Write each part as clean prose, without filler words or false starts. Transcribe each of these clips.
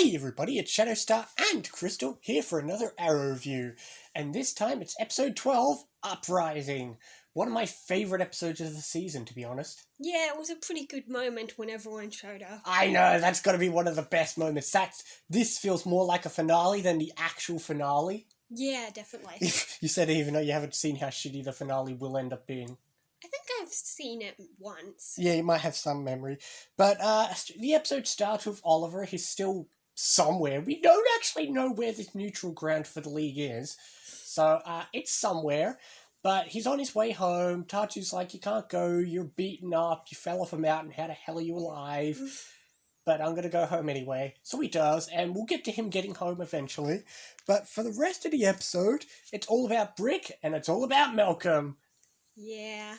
Hey everybody, it's Shadowstar and Crystal here for another Arrow review. And this time it's episode 12, Uprising. One of my favourite episodes of the season, to be honest. Yeah, it was a pretty good moment when everyone showed up. I know, that's got to be one of the best moments. This feels more like a finale than the actual finale. Yeah, definitely. You said even though you haven't seen how shitty the finale will end up being. I think I've seen it once. Yeah, you might have some memory. But the episode starts with Oliver. He's still somewhere. We don't actually know where this neutral ground for the League is. So it's somewhere. But he's on his way home. Tatsu's like, you can't go. You're beaten up. You fell off a mountain. How the hell are you alive? But I'm going to go home anyway. So he does, and we'll get to him getting home eventually. But for the rest of the episode, it's all about Brick, and it's all about Malcolm. Yeah.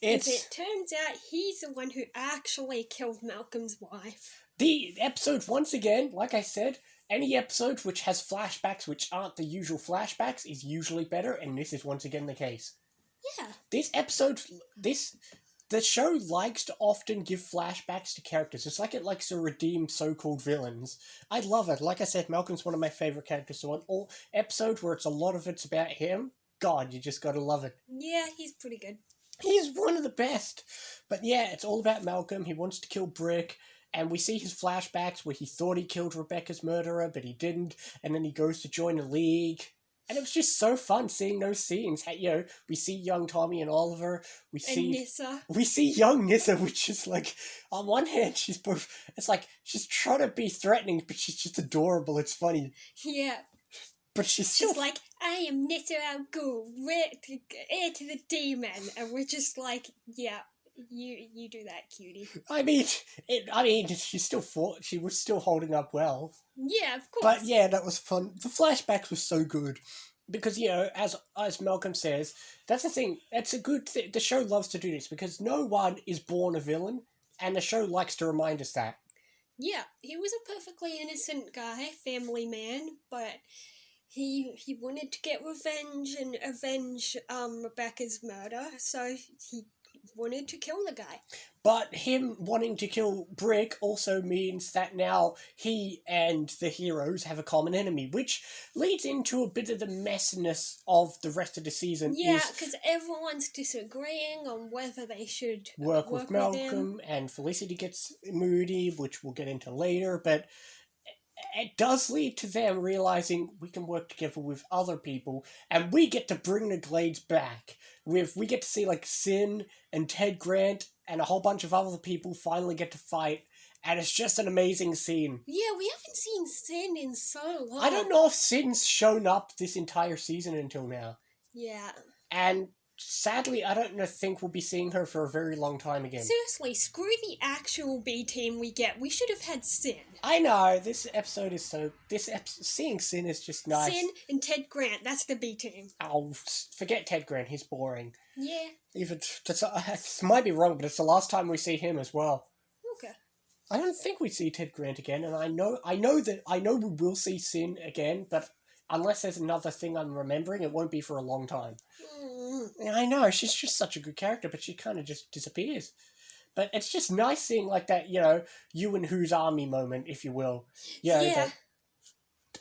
If it turns out he's the one who actually killed Malcolm's wife. The episode, once again, like I said, any episode which has flashbacks which aren't the usual flashbacks is usually better, and this is once again the case. Yeah. This episode, the show likes to often give flashbacks to characters. It's like it likes to redeem so-called villains. I love it. Like I said, Malcolm's one of my favourite characters, so on all episodes where a lot of it's about him, God, you just gotta love it. Yeah, he's pretty good. He's one of the best. But yeah, it's all about Malcolm. He wants to kill Brick. And we see his flashbacks where he thought he killed Rebecca's murderer, but he didn't. And then he goes to join the League. And it was just so fun seeing those scenes. You know, we see young Tommy and Oliver. We see young Nyssa, which is like, on one hand, it's like, she's trying to be threatening, but she's just adorable. It's funny. Yeah. But she's like, I am Nyssa Al Ghul, heir to the demon. And we're just like, yeah. You do that, cutie. I mean, she was still holding up well. Yeah, of course. But yeah, that was fun. The flashbacks were so good. Because, you know, as Malcolm says, that's the thing. That's a good thing. The show loves to do this because no one is born a villain. And the show likes to remind us that. Yeah, he was a perfectly innocent guy, family man, but he wanted to get revenge and avenge Rebecca's murder, so he wanted to kill the guy. But him wanting to kill Brick also means that now he and the heroes have a common enemy, which leads into a bit of the messiness of the rest of the season. Yeah, because everyone's disagreeing on whether they should work with Malcolm, and Felicity gets moody, which we'll get into later, but it does lead to them realizing we can work together with other people, and we get to bring the Glades back. We get to see like Sin and Ted Grant and a whole bunch of other people finally get to fight, and it's just an amazing scene. Yeah, we haven't seen Sin in so long. I don't know if Sin's shown up this entire season until now. Yeah. And sadly, I don't think we'll be seeing her for a very long time again. Seriously, screw the actual B team we get. We should have had Sin. I know, seeing Sin is just nice. Sin and Ted Grant, that's the B team. Oh, forget Ted Grant, he's boring. Yeah. This might be wrong, but it's the last time we see him as well. Okay. I don't think we see Ted Grant again, and I know we will see Sin again, but unless there's another thing I'm remembering, it won't be for a long time. I know, she's just such a good character, but she kind of just disappears. But it's just nice seeing like that, you know, you and whose army moment, if you will. Yeah.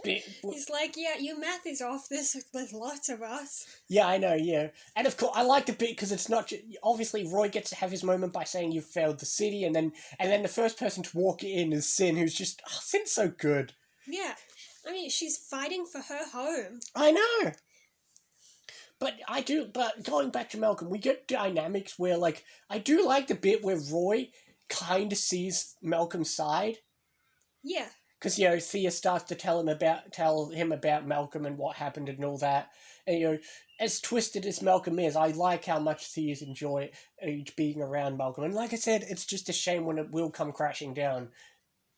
It's like, yeah, your math is off. There's lots of us. Yeah, I know, yeah. And of course, I like the bit because it's not obviously Roy gets to have his moment by saying you've failed the city, and then the first person to walk in is Sin, who's just, Sin's so good. Yeah. I mean, she's fighting for her home. I know. But going back to Malcolm, we get dynamics where, like, I do like the bit where Roy kind of sees Malcolm's side. Yeah. Because, you know, Thea starts to tell him about Malcolm and what happened and all that. And, you know, as twisted as Malcolm is, I like how much Thea's enjoy being around Malcolm. And like I said, it's just a shame when it will come crashing down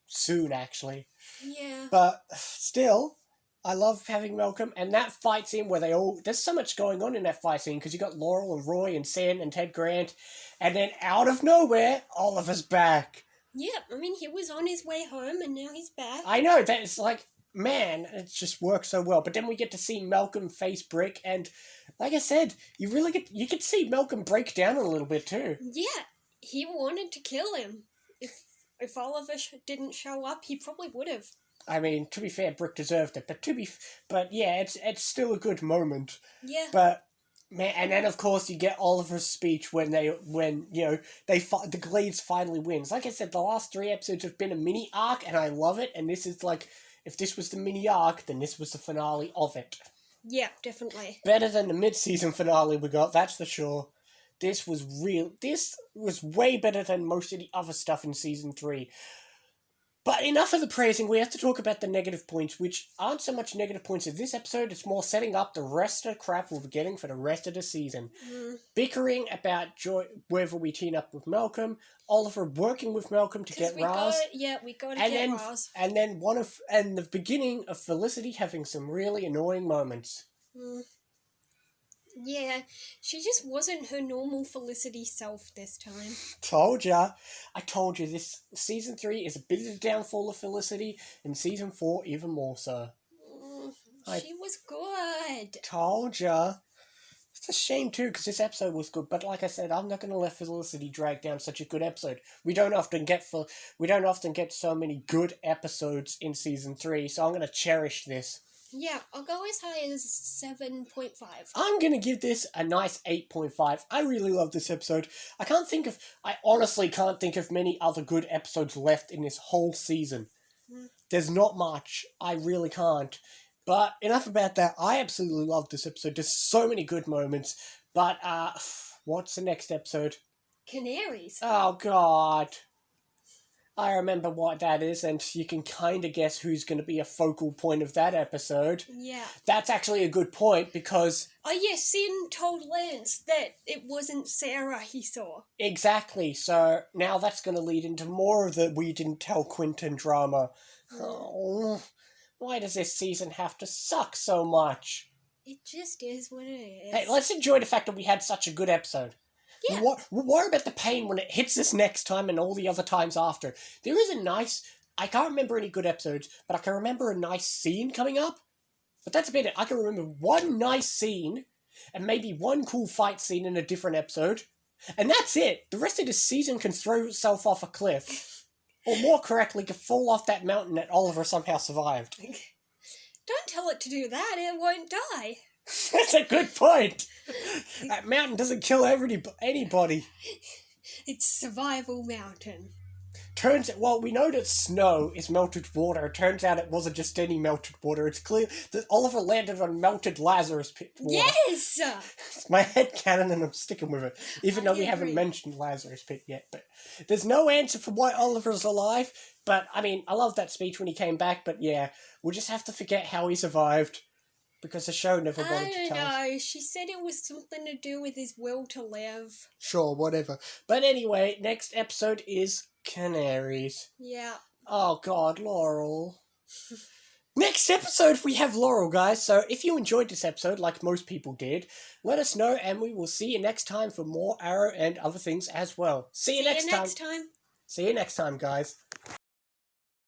soon, actually. Yeah. But still, I love having Malcolm, and that fight scene where there's so much going on in that fight scene, because you got Laurel and Roy and Sin and Ted Grant, and then out of nowhere, Oliver's back. Yeah, I mean, he was on his way home, and now he's back. I know, that's like, man, it just works so well. But then we get to see Malcolm face Brick, and like I said, you could see Malcolm break down a little bit too. Yeah, he wanted to kill him. If Oliver didn't show up, he probably would have. I mean, to be fair, Brick deserved it, but yeah, it's still a good moment. Yeah. But man, and then of course you get Oliver's speech when the Glades finally wins. Like I said, the last 3 episodes have been a mini arc, and I love it. And this is like, if this was the mini arc, then this was the finale of it. Yeah, definitely. Better than the mid-season finale we got, that's for sure. This was way better than most of the other stuff in season 3. But enough of the praising, we have to talk about the negative points, which aren't so much negative points in this episode, it's more setting up the rest of the crap we'll be getting for the rest of the season. Bickering about whether we team up with Malcolm, Oliver working with Malcolm to get Raz. We got to get Raz. And then the beginning of Felicity having some really annoying moments. Yeah, she just wasn't her normal Felicity self this time. Told ya. I told you, this season 3 is a bit of the downfall of Felicity, and season 4 even more so. She was good. Told ya. It's a shame too, because this episode was good, but like I said, I'm not going to let Felicity drag down such a good episode. We don't often get so many good episodes in season 3, so I'm going to cherish this. Yeah, I'll go as high as 7.5. I'm going to give this a nice 8.5. I really love this episode. I honestly can't think of many other good episodes left in this whole season. There's not much. I really can't. But enough about that. I absolutely love this episode. There's so many good moments. But, what's the next episode? Canaries. Oh, God. I remember what that is, and you can kind of guess who's going to be a focal point of that episode. Yeah. That's actually a good point, because... Oh, yeah, Sin told Lance that it wasn't Sarah he saw. Exactly, so now that's going to lead into more of the we didn't tell Quentin drama. Oh, why does this season have to suck so much? It just is what it is. Hey, let's enjoy the fact that we had such a good episode. Yeah. We'll worry about the pain when it hits us next time and all the other times after. There is a nice... I can't remember any good episodes, but I can remember a nice scene coming up. But that's about it. I can remember one nice scene and maybe one cool fight scene in a different episode. And that's it. The rest of the season can throw itself off a cliff. Or more correctly, can fall off that mountain that Oliver somehow survived. Don't tell it to do that. It won't die. That's a good point. That mountain doesn't kill anybody. It's Survival Mountain. We know that snow is melted water. It turns out it wasn't just any melted water. It's clear that Oliver landed on melted Lazarus Pit water. Yes! It's my headcanon and I'm sticking with it. Even though we haven't mentioned Lazarus Pit yet. But there's no answer for why Oliver's alive. But, I mean, I love that speech when he came back. But yeah, we'll just have to forget how he survived. Because the show never wanted to tell us. I don't know. She said it was something to do with his will to live. Sure, whatever. But anyway, next episode is Canaries. Yeah. Oh God, Laurel. Next episode we have Laurel, guys. So if you enjoyed this episode, like most people did, let us know and we will see you next time for more Arrow and other things as well. See you next time. See you next time. See you next time, guys.